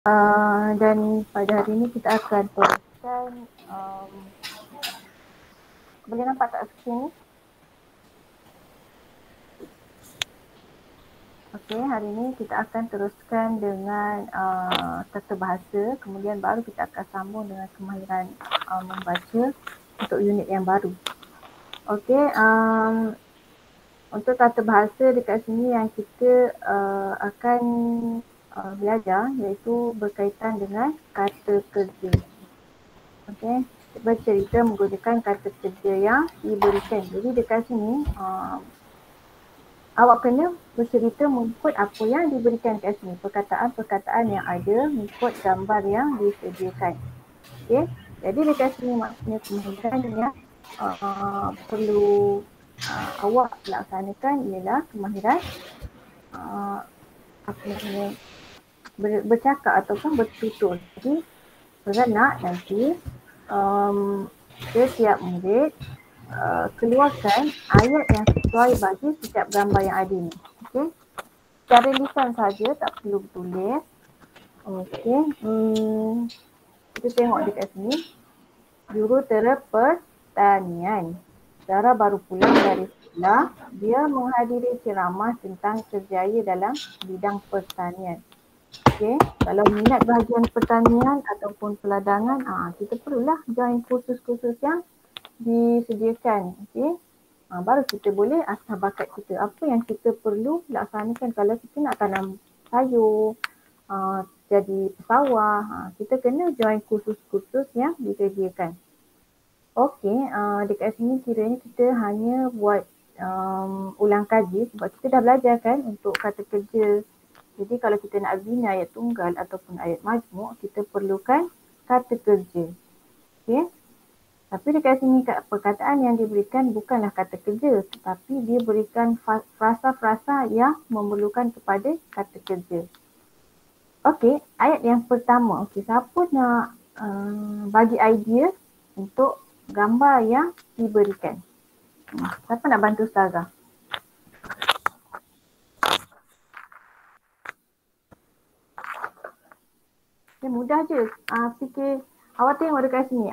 Dan pada hari ini kita akan teruskan, boleh nampak tak skrin ni? Okey, hari ini kita akan teruskan dengan tata bahasa, kemudian baru kita akan sambung dengan kemahiran membaca untuk unit yang baru. Okey, untuk tata bahasa dekat sini yang kita akan belajar iaitu berkaitan dengan kata kerja. Okey, bercerita menggunakan kata kerja yang diberikan. Jadi dekat sini awak kena bercerita mengikut apa yang diberikan kat sini. Perkataan-perkataan yang ada mengikut gambar yang disediakan. Okey, jadi dekat sini maksudnya kemahiran yang perlu awak laksanakan ialah kemahiran apa namanya, bercakap ataupun bertutur. Jadi beranak nanti setiap murid keluarkan ayat yang sesuai bagi setiap gambar yang ada ni. Okey. Secara lisan saja, tak perlu bertulis. Okey. Kita tengok dekat sini. Jurutera Pertanian. Sarah baru pulang dari sekolah. Dia menghadiri ceramah tentang kerjaya dalam bidang pertanian. Okey, kalau minat bahagian pertanian ataupun peladangan, kita perlulah join kursus-kursus yang disediakan. Okey, baru kita boleh asah bakat kita. Apa yang kita perlu laksanakan kalau kita nak tanam sayur, jadi pesawah, kita kena join kursus-kursus yang disediakan. Okey, dekat sini kiranya kita hanya buat ulang kaji sebab kita dah belajar kan untuk kata kerja. Jadi kalau kita nak bina ayat tunggal ataupun ayat majmuk, kita perlukan kata kerja. Okey. Tapi dekat sini perkataan yang diberikan bukanlah kata kerja, tetapi dia berikan frasa-frasa yang memerlukan kepada kata kerja. Okey, ayat yang pertama. Okey, siapa nak bagi idea untuk gambar yang diberikan? Siapa nak bantu Ustazah? Okay, mudah je. Fikir, awak tengok dekat sini.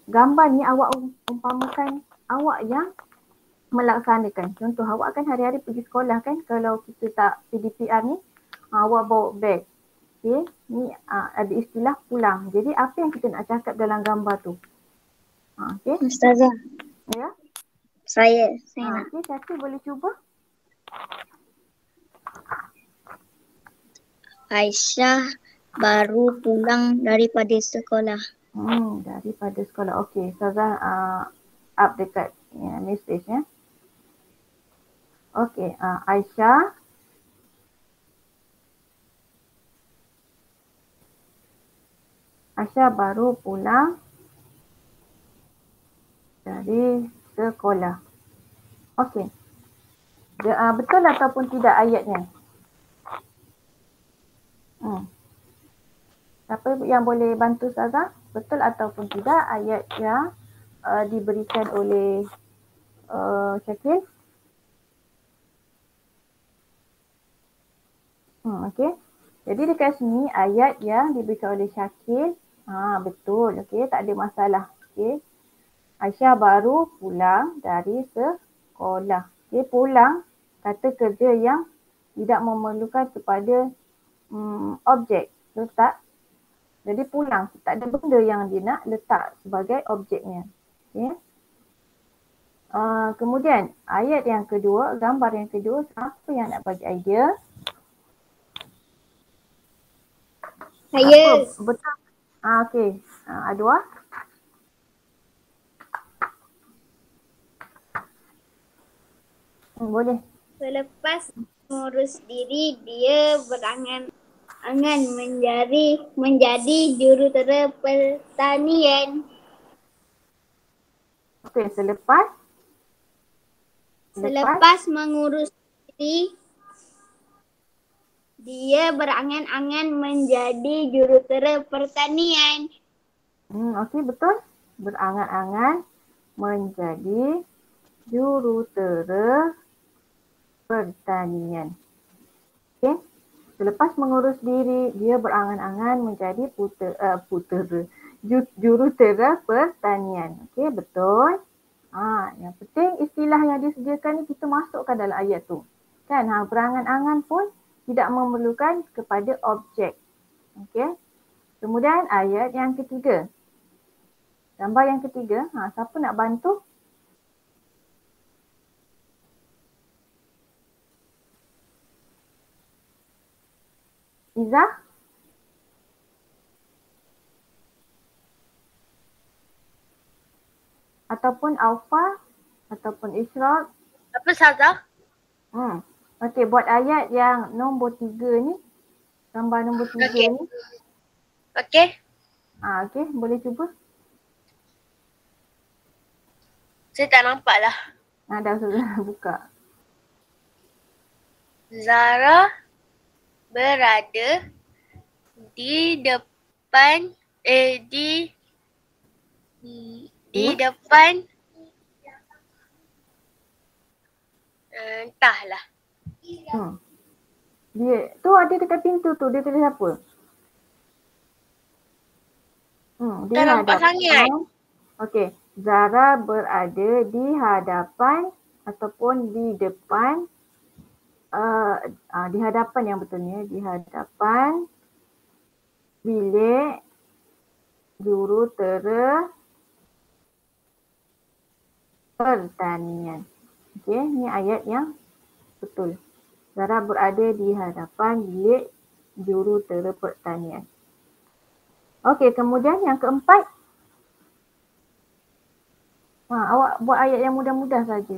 Gambar ni awak umpamakan awak yang melaksanakan. Contoh, awak kan hari-hari pergi sekolah kan, kalau kita tak PDPR ni, awak bawa beg. Okay, ni ada istilah pulang. Jadi apa yang kita nak cakap dalam gambar tu? Okay. Ustazah. Ya? Saya nak. Okay, Syakir boleh cuba? Aisyah baru pulang daripada sekolah. Daripada sekolah. Okey, Ustazah up dekat message ya. Okey, Aisyah baru pulang dari sekolah. Okey. Betul ataupun tidak ayatnya? Siapa yang boleh bantu Ustazah? Betul ataupun tidak ayat yang diberikan oleh Syakir? Okey. Jadi dekat sini ayat yang diberikan oleh Syakir, betul. Okey, tak ada masalah. Okey. Aisyah baru pulang dari sekolah. Okey, pulang kata kerja yang tidak memerlukan kepada objek. Letak. Jadi pulang, tak ada benda yang dia nak letak sebagai objeknya. Okay. Kemudian ayat yang kedua, gambar yang kedua, siapa yang nak bagi idea? Saya. Betul. Okey. Adwa? Boleh. Selepas mengurus diri, dia berangan-angan menjadi jurutera pertanian. Okey, selepas mengurus diri, dia berangan-angan menjadi jurutera pertanian. Okey, betul. Berangan-angan menjadi jurutera pertanian. Okey. Selepas mengurus diri, dia berangan-angan menjadi jurutera pertanian. Okey, betul. Yang penting istilah yang disediakan ni kita masukkan dalam ayat tu. Kan, berangan-angan pun tidak memerlukan kepada objek. Okey. Kemudian ayat yang ketiga. Gambar yang ketiga, siapa nak bantu? Izzah? Ataupun Aufa? Ataupun Ishraq? Apa Ustazah? Okey, buat ayat yang nombor 3 ni. Gambar nombor 3 ni. Okey. Okey, boleh cuba? Saya tak nampak lah. Dah Ustazah buka. Zara berada di depan di depan entahlah. Dia tu ada dekat pintu tu, dia tulis apa? Dia Tak nampak sangat. Okey, Zara berada di hadapan ataupun di depan di hadapan yang betulnya, di hadapan bilik jurutera pertanian. Okey, ni ayat yang betul. Zara berada di hadapan bilik jurutera pertanian. Okey, kemudian yang keempat. Awak buat ayat yang mudah-mudah saja.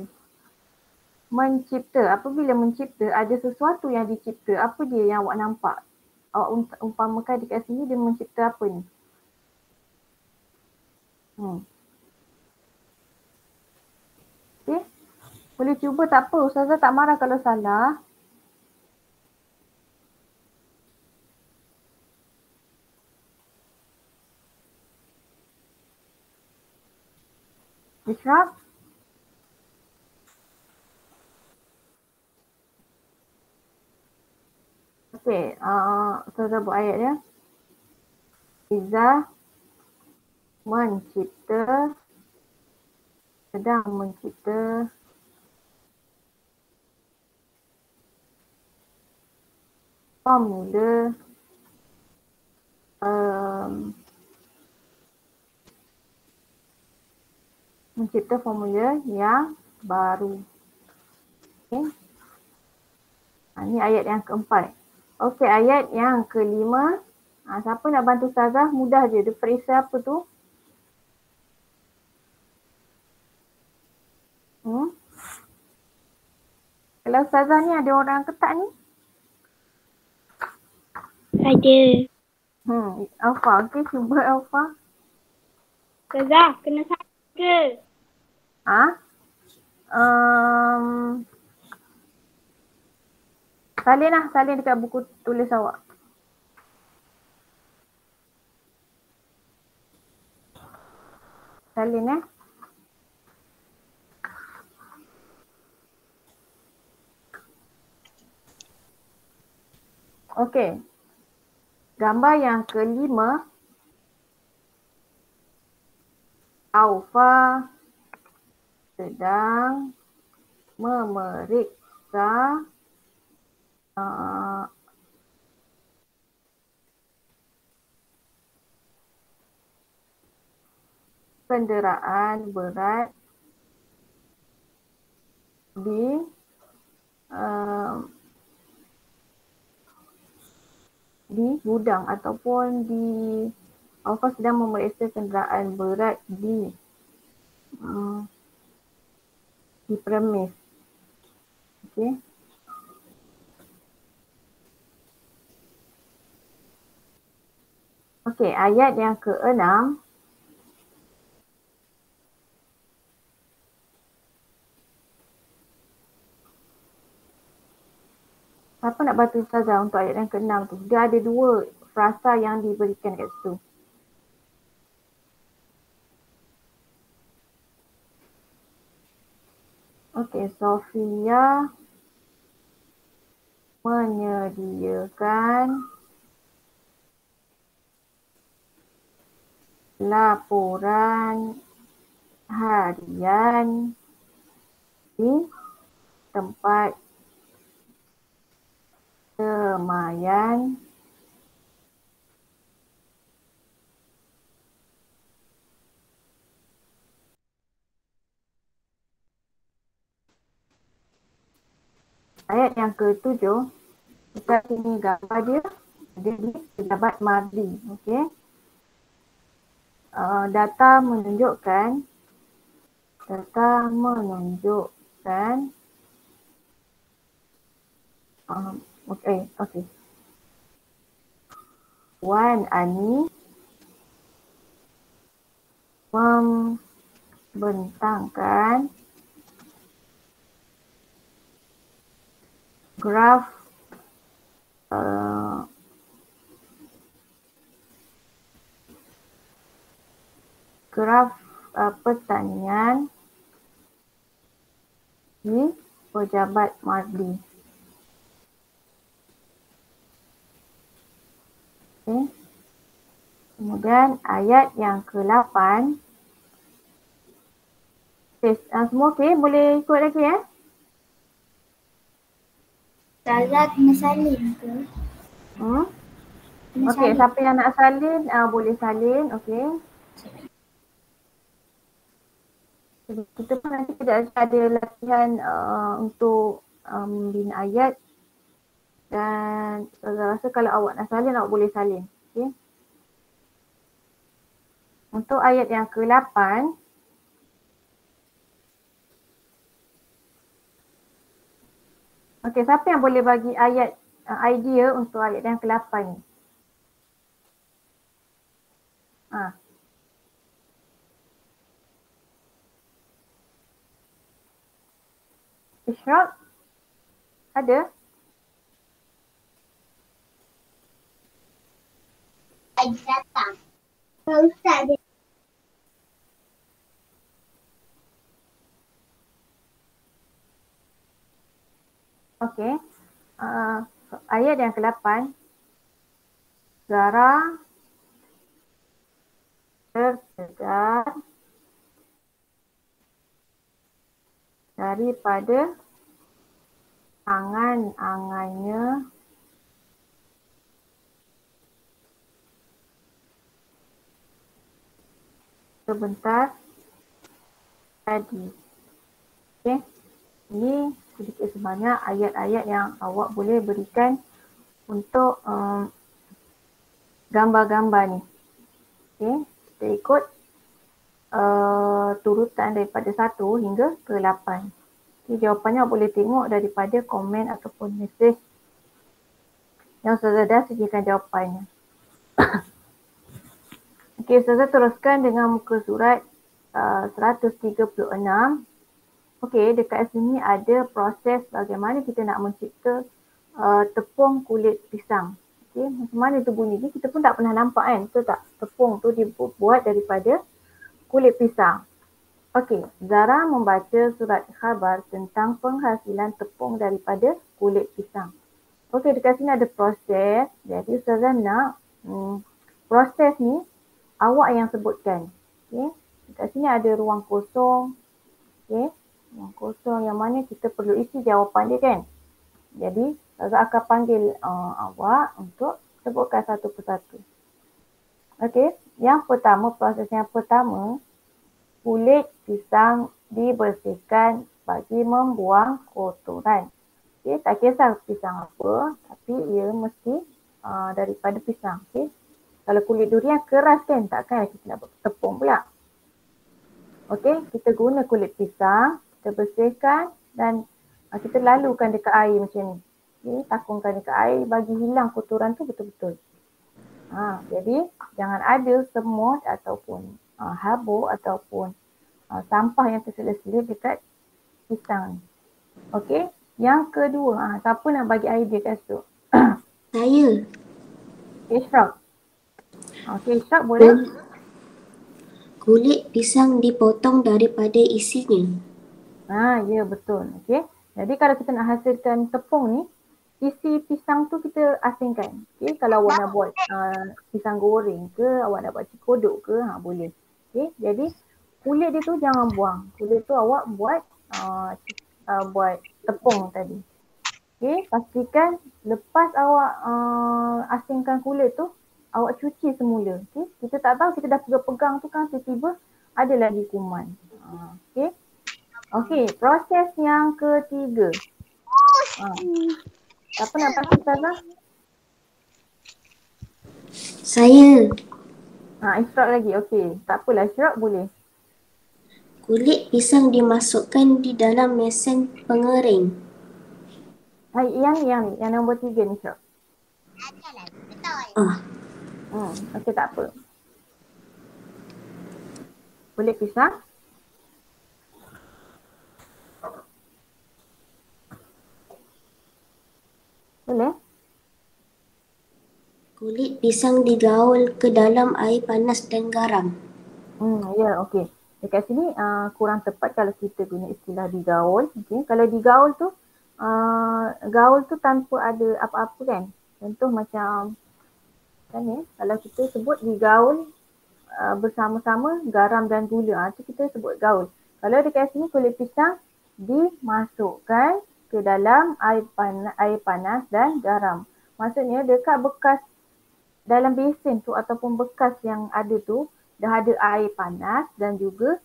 Mencipta. Apabila mencipta, ada sesuatu yang dicipta. Apa dia yang awak nampak? Awak umpamakan dekat sini dia mencipta apa ni? Okay. Boleh cuba tak apa. Ustazah tak marah kalau salah. Ishraq? Okey, Ustazah buat ayat dia. Izzah mencipta, sedang mencipta formula mencipta formula yang baru. Okay. Ini ayat yang keempat. Okey, ayat yang kelima. Siapa nak bantu Ustazah? Mudah je. Dia perisa apa tu? Kalau Ustazah ni ada orang ke tak ni? Ada. Alfa. Okey, cuba Alfa. Ustazah, kena salin ke? Salin dekat buku tulis awak. Salin Okey. Gambar yang kelima. Aufa sedang memeriksa kenderaan berat di gudang ataupun Aufa sedang memeriksa kenderaan berat di premis. Okey. Okey, ayat yang ke-6. Siapa nak bantu Ustazah untuk ayat yang ke-6 tu? Dia ada 2 frasa yang diberikan kat situ. Okey, Sofia menyediakan laporan harian di tempat semaian ayat yang ke-7. Kita sini gambar dia ada di pejabat madri. Okey. Data menunjukkan okey. Wan Ani membentangkan graf pertanian di pejabat madri. Okay. Kemudian ayat yang ke-8. Okay, semua okey? Boleh ikut lagi ya? Ustazah kena salin ke? Kena Okey, salin. siapa yang nak salin boleh salin. Okey. Kita pun nanti tidak ada latihan untuk bina ayat. Dan saya rasa kalau awak nak salin, awak boleh salin. Okay. Untuk ayat yang ke-8. Okey, siapa yang boleh bagi ayat idea untuk ayat yang ke-8 ni? Ishraq? Ada? Ada datang. Ustaz dia. Okey. Ayat yang ke-8. Zara tersegar daripada angan-angannya sebentar tadi. Okey. Ini sedikit sebanyak ayat-ayat yang awak boleh berikan untuk gambar-gambar ni. Okey, kita ikut turutan daripada 1 hingga ke 8. Okay, jawapannya boleh tengok daripada komen ataupun mesej yang Ustazah dah sediakan jawapannya. Okey, Ustazah teruskan dengan muka surat 136. Okey, dekat sini ada proses bagaimana kita nak mencipta tepung kulit pisang. Okey, macam mana tu bunyi ni? Kita pun tak pernah nampak kan, betul tak? Tepung tu dibuat daripada kulit pisang. Okey, Zara membaca surat khabar tentang penghasilan tepung daripada kulit pisang. Okey, dekat sini ada proses. Jadi Ustazah nak proses ni awak yang sebutkan. Okey, dekat sini ada ruang kosong. Okey, ruang kosong yang mana kita perlu isi jawapan dia kan. Jadi Ustazah akan panggil awak untuk sebutkan satu persatu. Okey, yang pertama, proses yang pertama, kulit pisang dibersihkan bagi membuang kotoran. Okay, tak kisah pisang apa, tapi ia mesti daripada pisang. Okay. Kalau kulit durian keras kan, takkan kita nak buat tepung pula. Okay, kita guna kulit pisang, kita bersihkan dan kita lalukan dekat air macam ni. Okay, takungkan dekat air bagi hilang kotoran tu betul-betul. Jadi jangan ada semut ataupun habuk ataupun sampah yang terselit-selit dekat pisang ni. Okey, yang kedua, siapa nak bagi idea kat situ? Saya. Ishraq. Okey, Ishraq boleh? Kulit pisang dipotong daripada isinya. Ya betul. Okey. Jadi kalau kita nak hasilkan tepung ni, isi pisang tu kita asingkan. Okay, kalau awak nak buat pisang goreng ke, awak nak buat cikodok ke, boleh. Okay, jadi kulit dia tu jangan buang. Kulit tu awak buat buat tepung tadi. Okay, pastikan lepas awak asingkan kulit tu, awak cuci semula. Okay, kita tak tahu, kita dah pegang tu kan tiba-tiba ada lagi kuman. Okay. Okay, proses yang ketiga. Siapa nak bagi Ustazah? Saya. Ishraq lagi. Okey. Tak apalah, Ishraq boleh. Kulit pisang dimasukkan di dalam mesin pengering. Yang nombor 3 ni, Ishraq. Okey, tak apa. Kulit pisang. Boleh? Kulit pisang digaul ke dalam air panas dan garam. Ya, okey. Dekat sini kurang tepat kalau kita guna istilah digaul. Okay. Kalau digaul tu, gaul tu tanpa ada apa-apa kan. Contoh macam, kalau kita sebut digaul bersama-sama garam dan gula, tu kita sebut gaul. Kalau dekat sini kulit pisang dimasukkan ke dalam air panas dan garam. Maksudnya dekat bekas dalam besen tu ataupun bekas yang ada tu dah ada air panas dan juga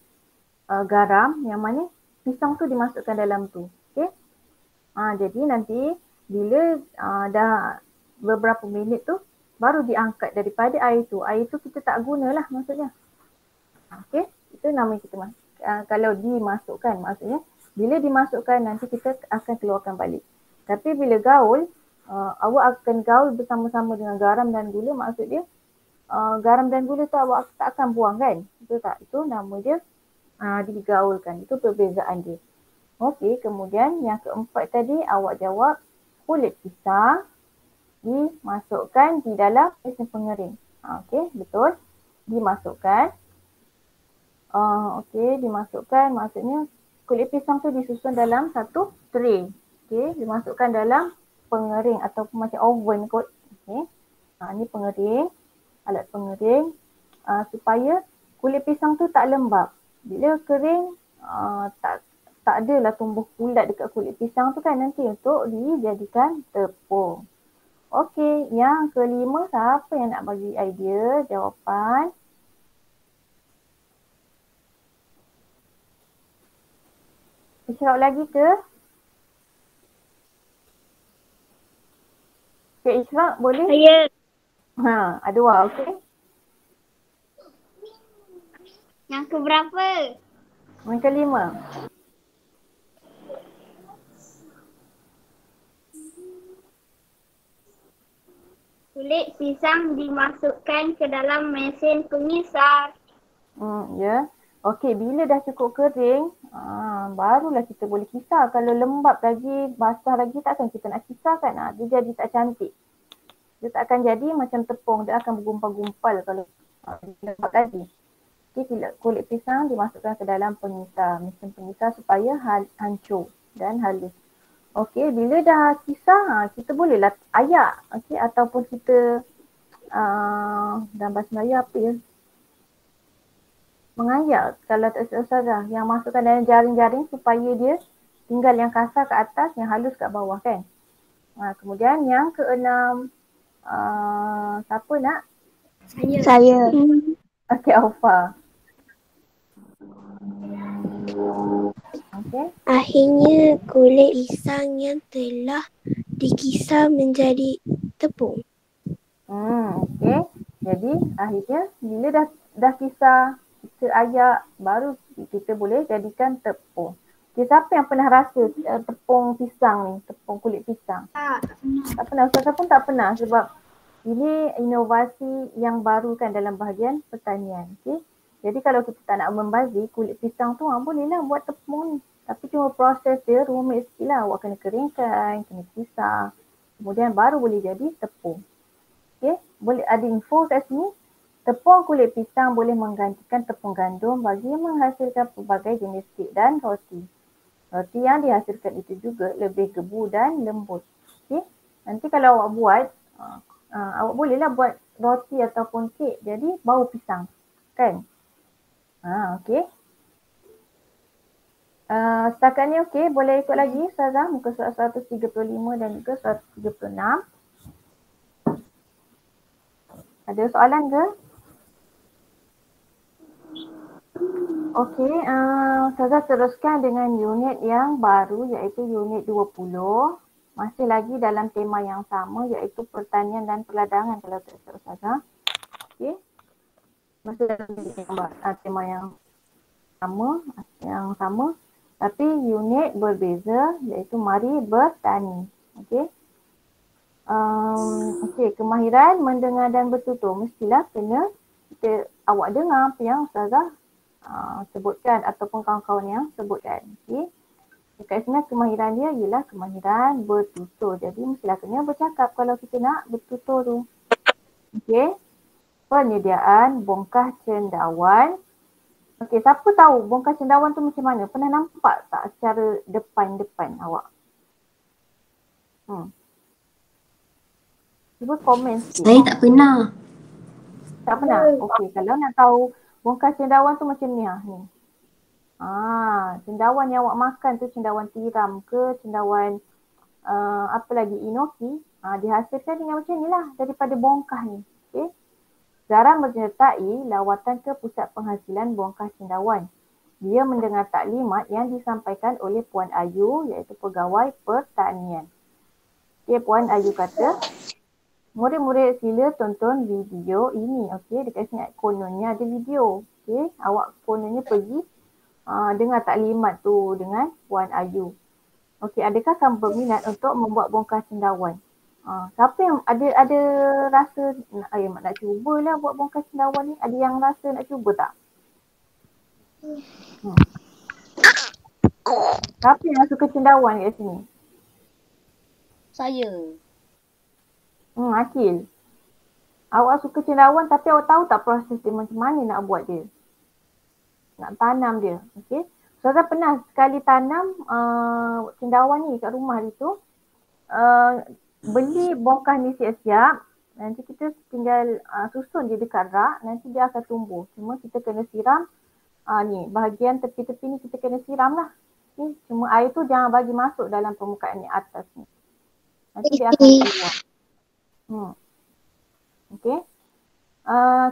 garam, yang mana pisang tu dimasukkan dalam tu. Okay? Jadi nanti bila dah beberapa minit tu baru diangkat daripada air tu. Air tu kita tak gunalah maksudnya. Okay? Itu nama kita kalau dimasukkan, maksudnya bila dimasukkan nanti kita akan keluarkan balik. Tapi bila gaul, awak akan gaul bersama-sama dengan garam dan gula, maksud dia garam dan gula tu awak tak akan buang kan? Betul tak? Itu nama dia digaulkan. Itu perbezaan dia. Okey, kemudian yang keempat tadi awak jawab kulit pisang dimasukkan di dalam mesin pengering. Okey, betul. Dimasukkan. Dimasukkan maksudnya kulit pisang tu disusun dalam satu tray. Okey, dimasukkan dalam pengering ataupun macam oven kot. Okey. Ni pengering, alat pengering supaya kulit pisang tu tak lembab. Bila kering tak adalah tumbuh kulat dekat kulit pisang tu kan nanti untuk dijadikan tepung. Okey, yang kelima, siapa yang nak bagi idea jawapan? Ishraq lagi ke? Cik Ishraq boleh? Saya. Ada dua, okey. Yang keberapa? Yang kelima. Kulit pisang dimasukkan ke dalam mesin pengisar. Ya. Okey, bila dah cukup kering, barulah kita boleh kisar. Kalau lembab lagi, basah lagi, takkan kita nak kisarkan. Dia jadi tak cantik. Dia tak akan jadi macam tepung. Dia akan bergumpal-gumpal kalau lembab lagi. Okey, kulit pisang dimasukkan ke dalam pengisar. Mesin pengisar supaya hancur dan halus. Okey, bila dah kisar, kita bolehlah ayak. Okey, ataupun kita dalam bahasa Melayu apa ya? Mengayak kalau tak silap Ustazah, yang masukkan dalam jaring-jaring supaya dia tinggal yang kasar ke atas, yang halus kat bawah kan. Kemudian yang keenam, siapa nak? Saya. Okey, Aufa. Okey. Akhirnya kulit pisang yang telah dikisar menjadi tepung. Okey. Jadi akhirnya bila dah kisar, kita ayak, baru kita boleh jadikan tepung. Okay, siapa yang pernah rasa tepung pisang ni, tepung kulit pisang? Tak pernah. Ustazah pun tak pernah sebab ini inovasi yang baru kan dalam bahagian pertanian. Okay? Jadi kalau kita tak nak membazir kulit pisang tu, bolehlah buat tepung ni. Tapi cuma proses dia rumit sikit lah. Awak kena keringkan, kena kisar. Kemudian baru boleh jadi tepung. Okay? Boleh ada info kat sini. Tepung kulit pisang boleh menggantikan tepung gandum bagi menghasilkan pelbagai jenis kek dan roti. Roti yang dihasilkan itu juga lebih gebu dan lembut. Okay? Nanti kalau awak buat, awak bolehlah buat roti ataupun kek jadi bau pisang. Kan? Okey. Setakat ni okey, boleh ikut lagi Ustazah muka surat 135 dan juga 136. Ada soalan ke? Okey, Ustazah teruskan dengan unit yang baru iaitu unit 20. Masih lagi dalam tema yang sama iaitu pertanian dan perladangan kalau tak silap Ustazah. Okey. Masih dalam tema yang sama tapi unit berbeza iaitu mari bertani. Okey. Okey, kemahiran mendengar dan bertutur mestilah kena awak dengar apa yang Ustazah sebutkan ataupun kawan-kawan yang sebutkan. Okey. Dekat sini kemahiran dia ialah kemahiran bertutur. Jadi mestilah kena bercakap kalau kita nak bertutur tu. Okey. Penyediaan bongkah cendawan. Okey, siapa tahu bongkah cendawan tu macam mana? Pernah nampak tak secara depan-depan awak? Cuba komen sikit. Saya tak pernah. Tak pernah? Okey, kalau nak tahu bongkah cendawan tu macam ni ni. Cendawan yang awak makan tu cendawan tiram ke, cendawan apa lagi, inoki. Dihasilkan dengan macam ni lah daripada bongkah ni. Okey. Garam menyertai lawatan ke pusat penghasilan bongkah cendawan. Dia mendengar taklimat yang disampaikan oleh Puan Ayu iaitu pegawai pertanian. Okey, Puan Ayu kata, murid-murid sila tonton video ini. Okey, dekat sini kononnya ada video. Okey, awak kononnya pergi dengar taklimat tu dengan Puan Ayu. Okey, adakah kamu berminat untuk membuat bongkah cendawan? Siapa yang ada rasa nak cubalah buat bongkah cendawan ni? Ada yang rasa nak cuba tak? Siapa yang suka cendawan kat sini? Saya. Akil. Awak suka cendawan tapi awak tahu tak proses dia macam mana nak buat dia? Nak tanam dia. Okey. Ustazah pernah sekali tanam cendawan ni kat rumah dia tu. Beli bongkah ni siap-siap. Nanti kita tinggal susun je dekat rak. Nanti dia akan tumbuh. Cuma kita kena siram. Ni bahagian tepi-tepi ni kita kena siram lah. Okay. Cuma air tu jangan bagi masuk dalam permukaan ni atas ni. Nanti dia akan keluar. Okey.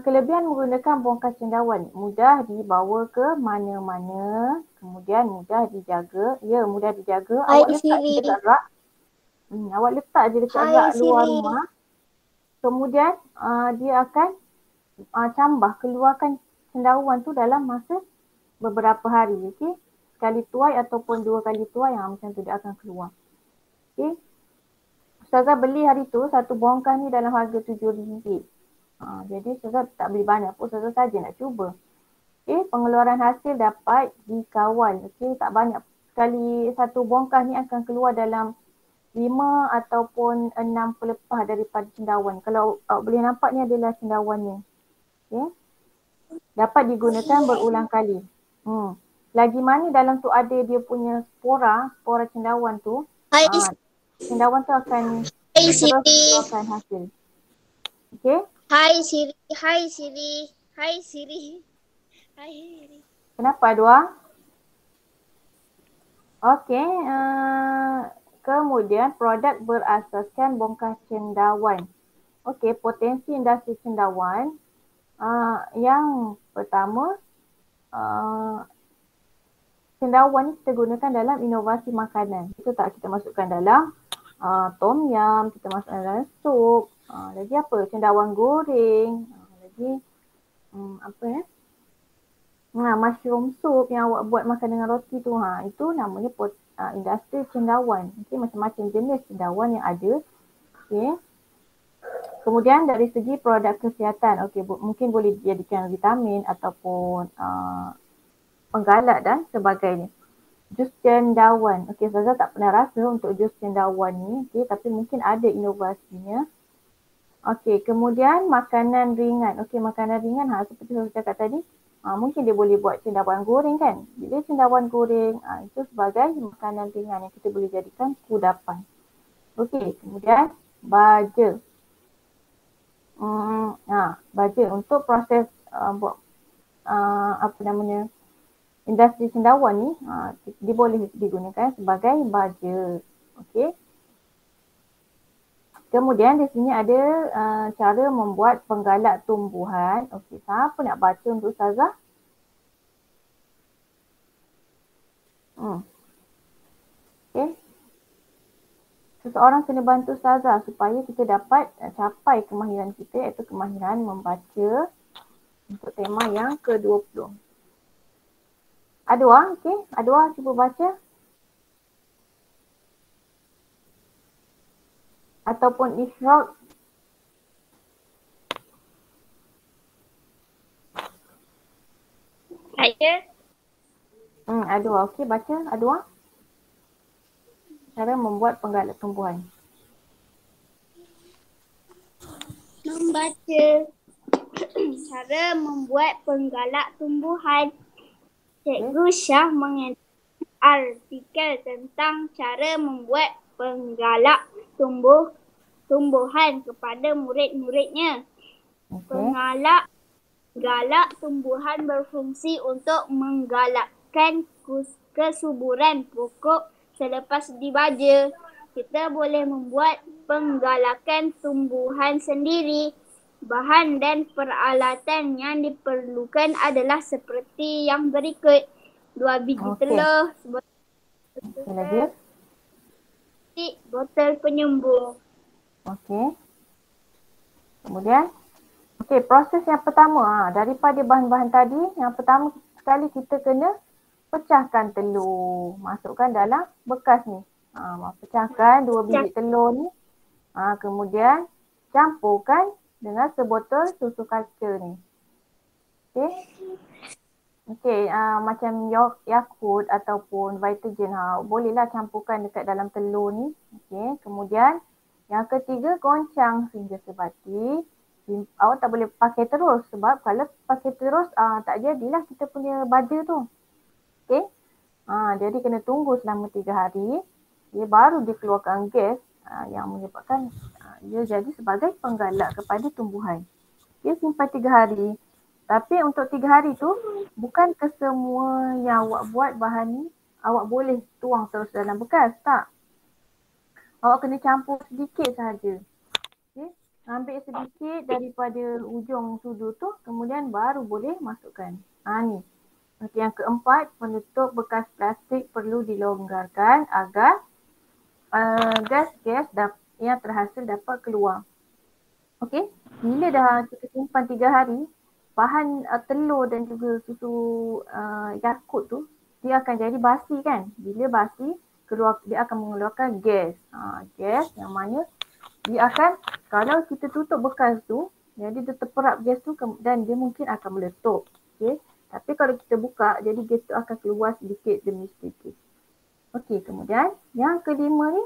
Kelebihan menggunakan bongkah cendawan. Mudah dibawa ke mana-mana. Kemudian mudah dijaga. Ya, mudah dijaga. Awak letak je dekat rak. Awak letak je dekat rak luar rumah. Kemudian dia akan keluarkan cendawan tu dalam masa beberapa hari. Okey. Sekali tuai ataupun 2 kali tuai macam tu dia akan keluar. Okey. Ustazah beli hari tu satu bongkah ni dalam harga RM7. Jadi Ustazah tak beli banyak pun, Ustazah saja nak cuba. Okey, pengeluaran hasil dapat dikawal. Okey, tak banyak. Sekali satu bongkah ni akan keluar dalam 5 ataupun 6 pelepah daripada cendawan. Kalau boleh nampak ni adalah cendawannya. Okey. Dapat digunakan berulang kali. Lagi mana dalam tu ada dia punya spora cendawan tu. Cendawan tu akan terus keluarkan hasil. Okey. Hai Siri. Kenapa Dua? Okey. Kemudian produk berasaskan bongkah cendawan. Okey, potensi industri cendawan. Yang pertama, cendawan ni kita gunakan dalam inovasi makanan. Itu tak kita masukkan dalam tom yum, kita masukkan dalam sup. Lagi apa? Cendawan goreng. Lagi mushroom soup yang awak buat makan dengan roti tu. Itu namanya industri cendawan. Okay, macam-macam jenis cendawan yang ada. Okay. Kemudian dari segi produk kesihatan, mungkin boleh dijadikan vitamin ataupun penggalak dan sebagainya. Jus cendawan. Ustazah tak pernah rasa untuk jus cendawan ni, tapi mungkin ada inovasinya. Kemudian makanan ringan. Makanan ringan seperti saya cakap tadi, mungkin dia boleh buat cendawan goreng kan. Bila cendawan goreng, itu sebagai makanan ringan yang kita boleh jadikan kudapan. Kemudian baja. Baja untuk proses buat apa namanya, industri cendawan ni, dia boleh digunakan sebagai baja. Okey. Kemudian di sini ada cara membuat penggalak tumbuhan. Okey, siapa nak baca untuk Ustazah? Okey. Seseorang kena bantu Ustazah supaya kita dapat capai kemahiran kita, iaitu kemahiran membaca untuk tema yang ke-20. Adwa, okey. Adwa cuba baca. Ataupun Ishraq. Saya Adwa, okey, baca Adwa. Cara membuat penggalak tumbuhan. membaca cara membuat penggalak tumbuhan. Cikgu Syah mengenai artikel tentang cara membuat penggalak tumbuhan kepada murid-muridnya. Penggalak tumbuhan berfungsi untuk menggalakkan kesuburan pokok selepas dibaja. Kita boleh membuat penggalakan tumbuhan sendiri. Bahan dan peralatan yang diperlukan adalah seperti yang berikut. 2 biji telur, botol penyembur. Okey. Kemudian, okey, proses yang pertama daripada bahan-bahan tadi, yang pertama sekali kita kena pecahkan telur, masukkan dalam bekas ni. Pecahkan 2 biji telur ni. Kemudian campurkan dengan sebotol susu kaca ni. Okey. Okey, macam Yakult ataupun Vitagen, bolehlah campurkan dekat dalam telur ni. Okey, kemudian yang ketiga, goncang sehingga sebati. Awak tak boleh pakai terus sebab kalau pakai terus tak jadilah kita punya baja tu. Okey. Jadi kena tunggu selama 3 hari. Dia baru dikeluarkan gas yang menyebabkan ia jadi sebagai penggalak kepada tumbuhan. Dia simpan 3 hari. Tapi untuk 3 hari tu bukan kesemua yang awak buat bahan ni awak boleh tuang terus dalam bekas. Tak. Awak kena campur sedikit sahaja. Okay. Ambil sedikit daripada ujung sudu tu, kemudian baru boleh masukkan. Ni. Okay, yang keempat, penutup bekas plastik perlu dilonggarkan agar gas-gas yang terhasil dapat keluar. Okey, bila dah kita simpan 3 hari, bahan telur dan juga susu Yakult tu, dia akan jadi basi kan. Bila basi, dia akan mengeluarkan gas. Gas yang mana dia akan, kalau kita tutup bekas tu, jadi dia terperap gas tu dan dia mungkin akan meletup. Okey, tapi kalau kita buka, jadi gas tu akan keluar sedikit demi sedikit. Okey, kemudian yang kelima ni,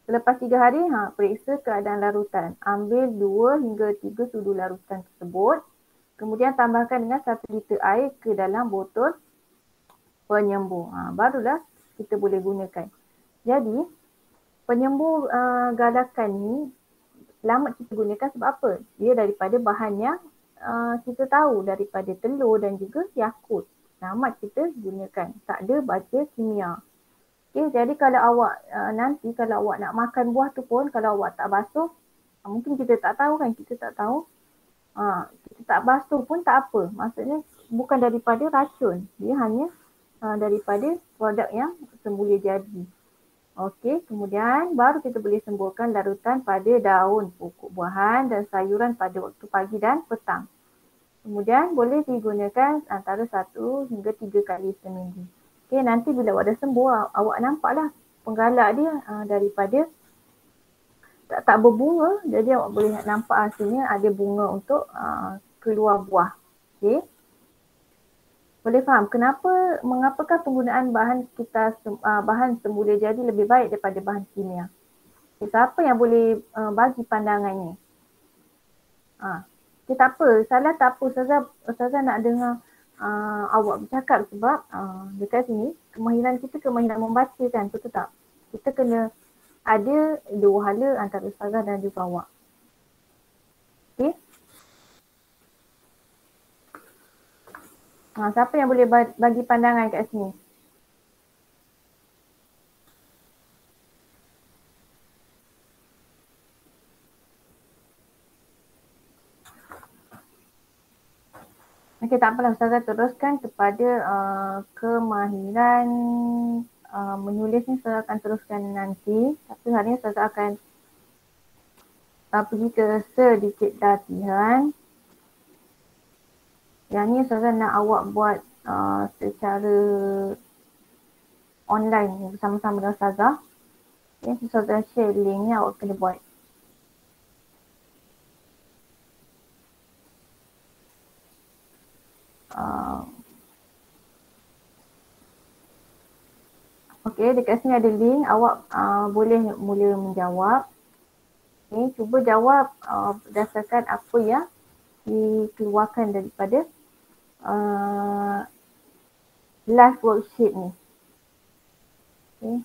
selepas 3 hari, periksa keadaan larutan. Ambil 2 hingga 3 sudu larutan tersebut. Kemudian tambahkan dengan 1 liter air ke dalam botol penyembur. Barulah kita boleh gunakan. Jadi, penyembur galakan ni selamat kita gunakan sebab apa? Dia daripada bahan yang kita tahu, daripada telur dan juga Yakult. Selamat kita gunakan. Tak ada baja kimia. Okay, jadi kalau awak nanti kalau awak nak makan buah tu pun kalau awak tak basuh, mungkin kita tak tahu kan, kita tak tahu. Kita tak basuh pun tak apa. Maksudnya bukan daripada racun. Dia hanya daripada produk yang semula jadi. Okey, kemudian baru kita boleh semburkan larutan pada daun pokok buahan dan sayuran pada waktu pagi dan petang. Kemudian boleh digunakan antara 1 hingga 3 kali seminggu. Okay, nanti bila awak dah sembuh, awak nampaklah penggalak dia daripada tak berbunga, jadi awak boleh nampak hasilnya ada bunga untuk keluar buah. Okay. Boleh faham mengapakah penggunaan bahan bahan semula jadi lebih baik daripada bahan kimia? Okay, siapa yang boleh bagi pandangannya? Okay, tak apa, salah tak apa. Ustazah nak dengar awak bercakap sebab dekat sini kemahiran kita kemahiran membaca kan, betul tak? Kita kena ada dua hala antara ustazah dan juga awak. Okey. Siapa yang boleh bagi pandangan kat sini? Okey, tak apalah, ustazah teruskan kepada kemahiran menulis ni ustazah akan teruskan nanti. Tapi hari ni ustazah akan pergi ke sedikit latihan. Yang ni ustazah nak awak buat secara online bersama-sama dengan ustazah. Okay, ustazah share link ni, awak kena buat. Okey, dekat sini ada link, awak boleh mula menjawab. Okay, cuba jawab berdasarkan apa yang dikeluarkan daripada live worksheet ni. Okay.